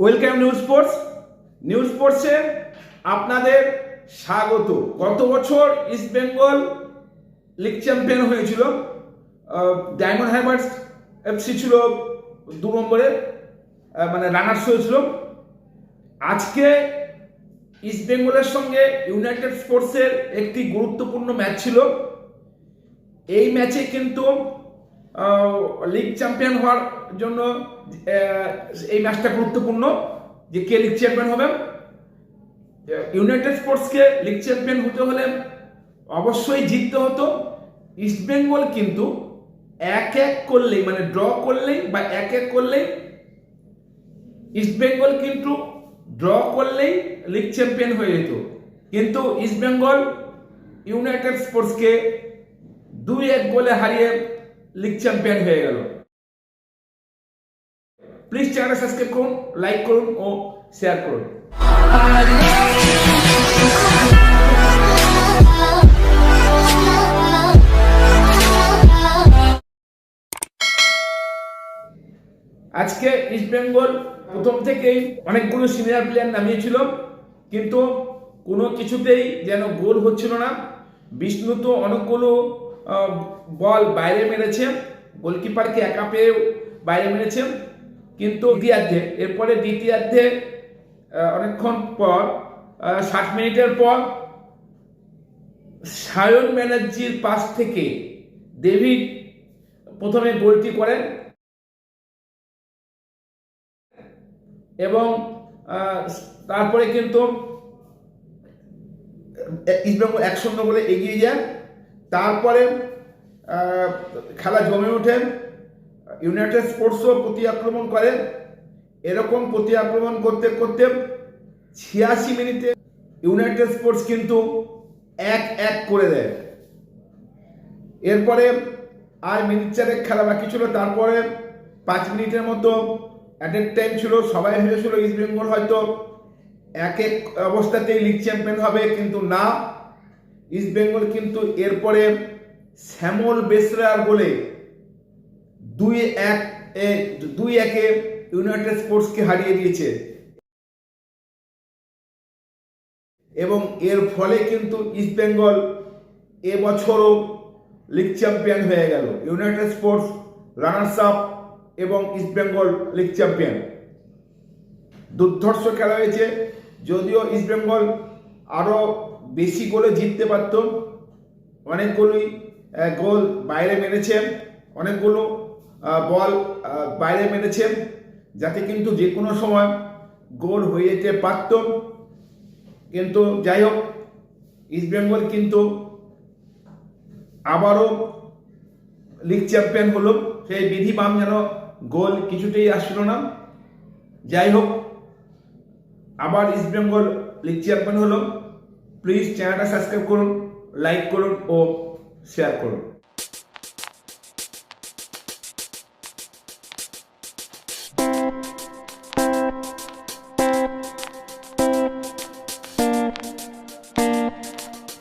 Welcome news স্পোর্টসে আপনাদের স্বাগত। গত বছর ইস্ট বেঙ্গল লিগ চ্যাম্পিয়ন হয়েছিল, ডায়মন্ড হারবার্স এফসি ছিল 2 নম্বরে, মানে রানার্স হয়েছিল। আজকে ইস্ট বেঙ্গলের সঙ্গে ইউনাইটেড স্পোর্টসের একটি গুরুত্বপূর্ণ ম্যাচ ছিল। এই ম্যাচে কিন্তু লিগ চ্যাম্পিয়ন হওয়ার জন্য এই ম্যাচটা গুরুত্বপূর্ণ, যে কে লিগ চ্যাম্পিয়ন হবে। ইউনাইটেড স্পোর্টসকে লিগ চ্যাম্পিয়ন হতে হলে অবশ্যই জিততে হতো। ইস্ট বেঙ্গল কিন্তু এক করলেই, মানে ড্র করলেই বা এক করলেই, ইস্ট বেঙ্গল কিন্তু ড্র করলেই লিগ চ্যাম্পিয়ন হয়ে যেত। কিন্তু ইস্ট বেঙ্গল ইউনাইটেড স্পোর্টসকে 2-1 গোলে হারিয়ে লিগ চ্যাম্পিয়ন হয়ে গেল। প্লিজ চ্যানেল সাবস্ক্রাইব করুন, লাইক করুন ও শেয়ার করুন। আজকে ইস্ট বেঙ্গল প্রথম থেকেই অনেকগুলো সিনিয়র প্লেয়ার নামিয়েছিল, কিন্তু কোনো কিছুতেই যেন গোল হচ্ছিল না। বিষ্ণু তো অনেকগুলো বল বাইরে মেরেছে, গোলকিপারকে একা পেয়ে বাইরে মেরেছে। কিন্তু দ্বিতীয়ার্ধে অনেকক্ষণ পর 60 মিনিটের পর সায়ন ব্যানার্জির পাশ থেকে ডেভিড প্রথমে গোলটি করেন এবং তারপরে কিন্তু ইস্টবেঙ্গল 1-0 বলে এগিয়ে যায়। তারপরে খেলা জমে ওঠে, ইউনাইটেড স্পোর্টসও প্রতি আক্রমণ করে। এরকম প্রতি আক্রমণ করতে করতে 86 মিনিটে ইউনাইটেড স্পোর্টস কিন্তু 1-1 করে দেয়। এরপরে আর মিনিট 4 খেলা বাকি ছিল। তারপরে 5 মিনিটের মতো অ্যাডেড টাইম ছিল। সবাই ভেবেছিল ইস্ট বেঙ্গল হয়তো 1-1 অবস্থাতেই লিগ চ্যাম্পিয়ন হবে, কিন্তু না, ইস্ট বেঙ্গল কিন্তু এরপরে শ্যামল বেসরার বলে 2-1 ইউনাইটেড স্পোর্টসকে হারিয়ে দিয়েছে। এবং এর ফলে কিন্তু ইস্ট বেঙ্গল এবছরও লিগ চ্যাম্পিয়ন হয়ে গেল। ইউনাইটেড স্পোর্টস রানার্স আপ এবং ইস্ট বেঙ্গল লিগ চ্যাম্পিয়ন। দুর্ধর্ষ খেলা হয়েছে, যদিও ইস্ট বেঙ্গল আরও বেশি গোলে জিততে পারত। অনেকগুলোই গোল বাইরে মেরেছে, অনেকগুলো বল বাইরে মেরেছে, যাতে কিন্তু যে কোনো সময় গোল হয়ে যেতে পারত। কিন্তু যাই হোক, ইস্ট বেঙ্গল কিন্তু আবারও লিগ চ্যাম্পিয়ন হলো। সেই বিধি বাম যেন গোল কিছুতেই আসছিল না। যাই হোক, আবার ইস্ট বেঙ্গল লিগ চ্যাম্পিয়ন হলো। প্লিজ চ্যানেলটা সাবস্ক্রাইব করুন, লাইক করুন ও শেয়ার করুন।